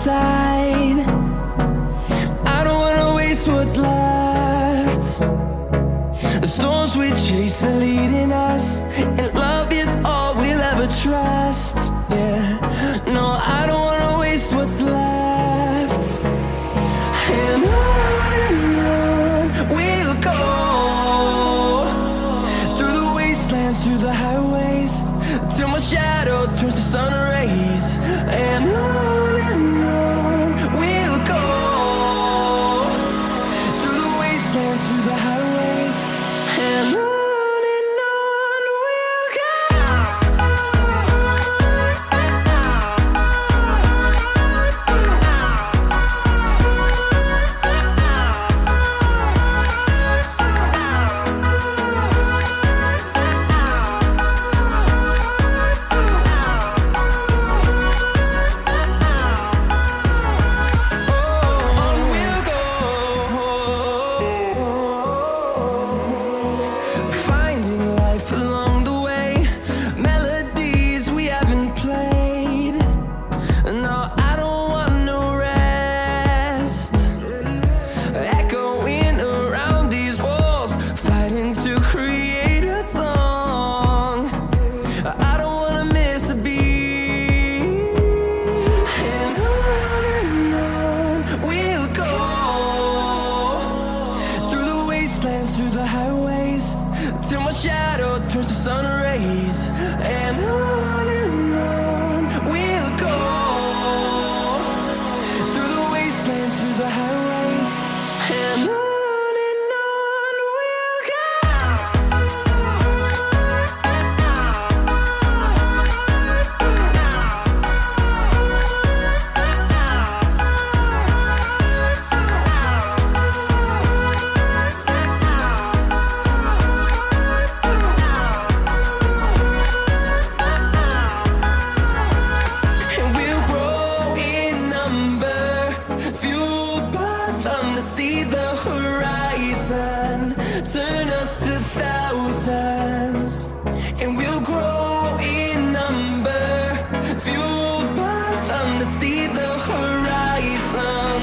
inside. I don't wanna waste what's left. The storms we chase are leading us, and love is all we'll ever trust. Yeah, no, I don't wanna waste what's left. And on we'll go, through the wastelands, through the highways, till my shadow turns to sun rays. And on we'll go, through the wastelands, through the highways, and on we'll go. Through the highways, till my shadow turns to sun rays. And on we'll go, through the wastelands, through the highways, and on we'll go. Fueled by them to see the horizon, turn us to thousands, and we'll grow in number. Fueled by them to see the horizon.